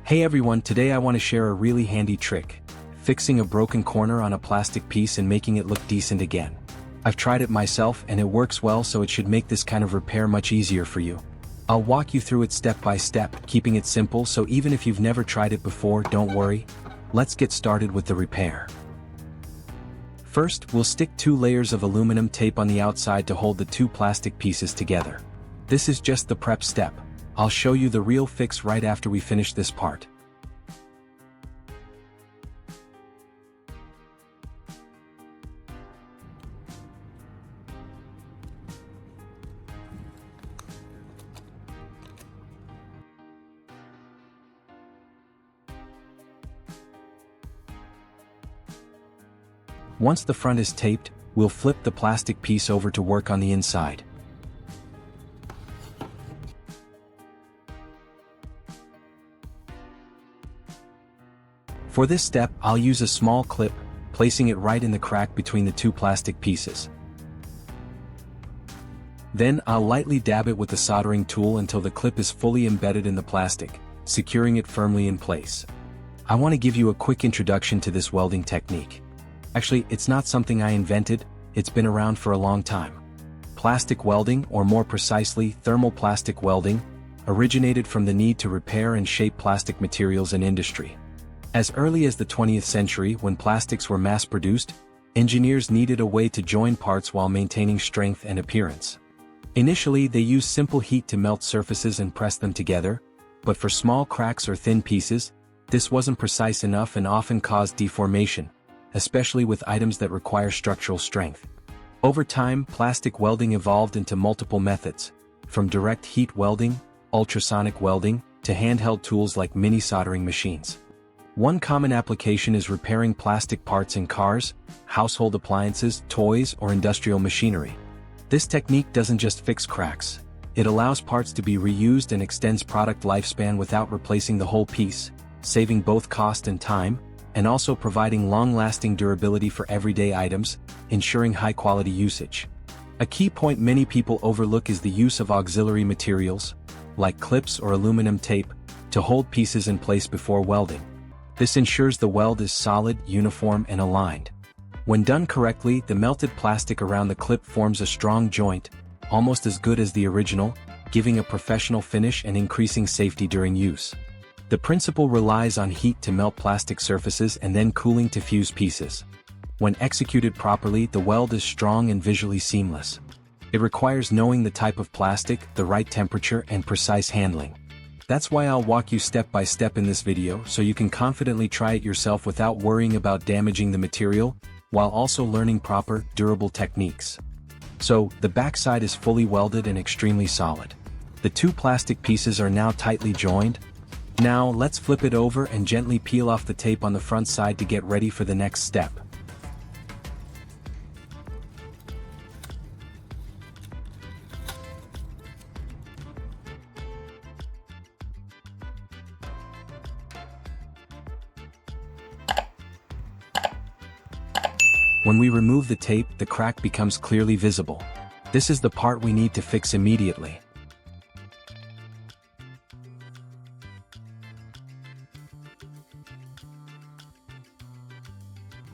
Hey everyone, today I want to share a really handy trick. Fixing a broken corner on a plastic piece and making it look decent again. I've tried it myself and it works well, so it should make this kind of repair much easier for you. I'll walk you through it step by step, keeping it simple so even if you've never tried it before, don't worry. Let's get started with the repair. First, we'll stick 2 layers of aluminum tape on the outside to hold the 2 plastic pieces together. This is just the prep step. I'll show you the real fix right after we finish this part. Once the front is taped, we'll flip the plastic piece over to work on the inside. For this step, I'll use a small clip, placing it right in the crack between the 2 plastic pieces. Then I'll lightly dab it with the soldering tool until the clip is fully embedded in the plastic, securing it firmly in place. I want to give you a quick introduction to this welding technique. Actually, it's not something I invented, it's been around for a long time. Plastic welding, or more precisely, thermoplastic welding, originated from the need to repair and shape plastic materials in industry. As early as the 20th century, when plastics were mass-produced, engineers needed a way to join parts while maintaining strength and appearance. Initially, they used simple heat to melt surfaces and press them together, but for small cracks or thin pieces, this wasn't precise enough and often caused deformation, especially with items that require structural strength. Over time, plastic welding evolved into multiple methods, from direct heat welding, ultrasonic welding, to handheld tools like mini soldering machines. One common application is repairing plastic parts in cars, household appliances, toys, or industrial machinery. This technique doesn't just fix cracks, it allows parts to be reused and extends product lifespan without replacing the whole piece, saving both cost and time, and also providing long-lasting durability for everyday items, ensuring high-quality usage. A key point many people overlook is the use of auxiliary materials, like clips or aluminum tape, to hold pieces in place before welding. This ensures the weld is solid, uniform, and aligned. When done correctly, the melted plastic around the clip forms a strong joint, almost as good as the original, giving a professional finish and increasing safety during use. The principle relies on heat to melt plastic surfaces and then cooling to fuse pieces. When executed properly, the weld is strong and visually seamless. It requires knowing the type of plastic, the right temperature, and precise handling. That's why I'll walk you step by step in this video so you can confidently try it yourself without worrying about damaging the material, while also learning proper, durable techniques. So, the backside is fully welded and extremely solid. The 2 plastic pieces are now tightly joined. Now, let's flip it over and gently peel off the tape on the front side to get ready for the next step. When we remove the tape, the crack becomes clearly visible. This is the part we need to fix immediately.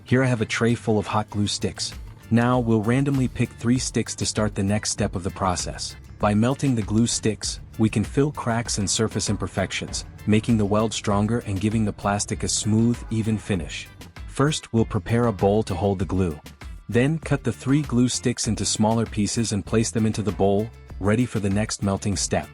Here I have a tray full of hot glue sticks. Now we'll randomly pick 3 sticks to start the next step of the process. By melting the glue sticks, we can fill cracks and surface imperfections, making the weld stronger and giving the plastic a smooth, even finish. First, we'll prepare a bowl to hold the glue. Then, cut the 3 glue sticks into smaller pieces and place them into the bowl, ready for the next melting step.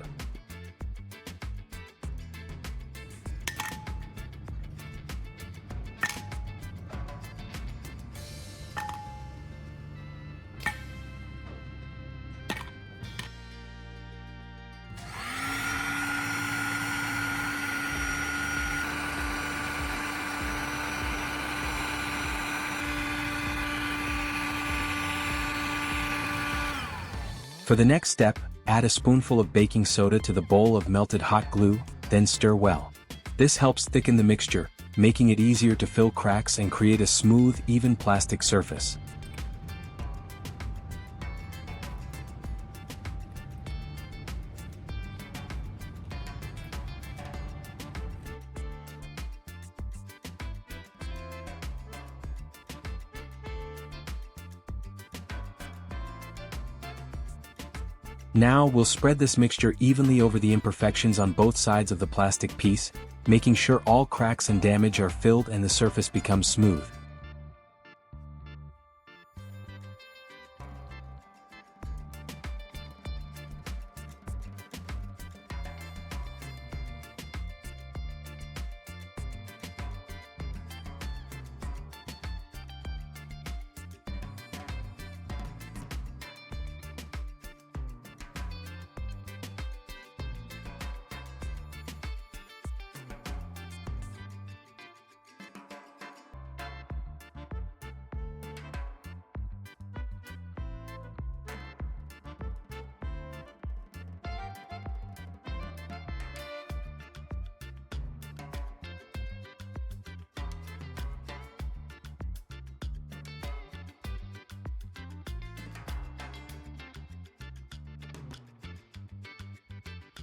For the next step, add a spoonful of baking soda to the bowl of melted hot glue, then stir well. This helps thicken the mixture, making it easier to fill cracks and create a smooth, even plastic surface. Now we'll spread this mixture evenly over the imperfections on both sides of the plastic piece, making sure all cracks and damage are filled and the surface becomes smooth.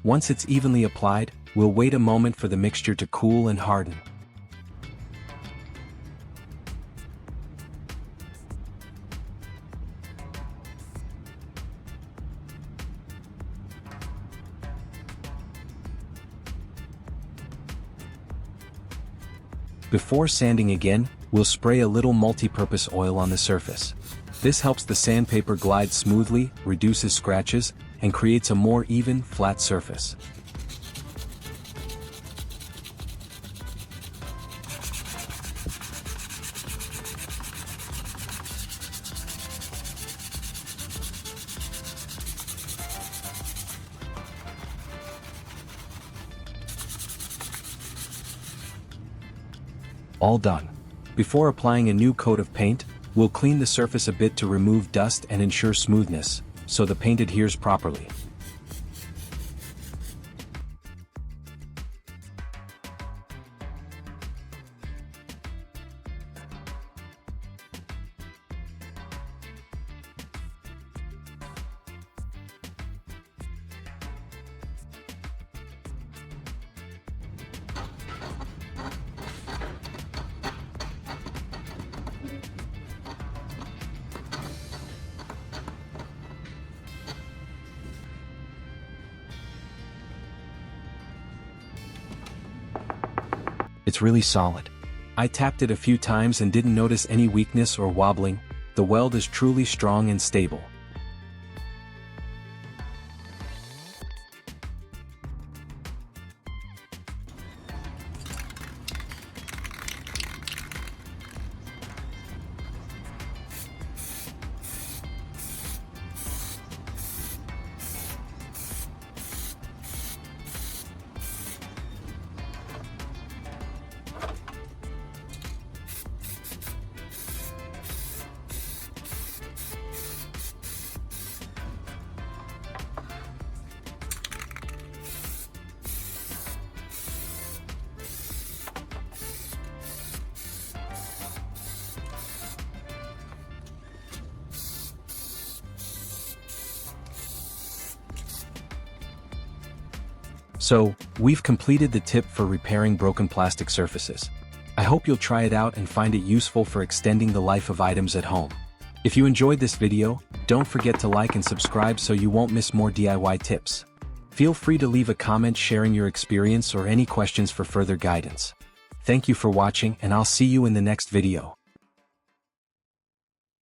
Once it's evenly applied, we'll wait a moment for the mixture to cool and harden. Before sanding again, we'll spray a little multi-purpose oil on the surface. This helps the sandpaper glide smoothly, reduces scratches, and creates a more even, flat surface. All done. Before applying a new coat of paint, we'll clean the surface a bit to remove dust and ensure smoothness, so the paint adheres properly. It's really solid. I tapped it a few times and didn't notice any weakness or wobbling. The weld is truly strong and stable. So, we've completed the tip for repairing broken plastic surfaces. I hope you'll try it out and find it useful for extending the life of items at home. If you enjoyed this video, don't forget to like and subscribe so you won't miss more DIY tips. Feel free to leave a comment sharing your experience or any questions for further guidance. Thank you for watching, and I'll see you in the next video.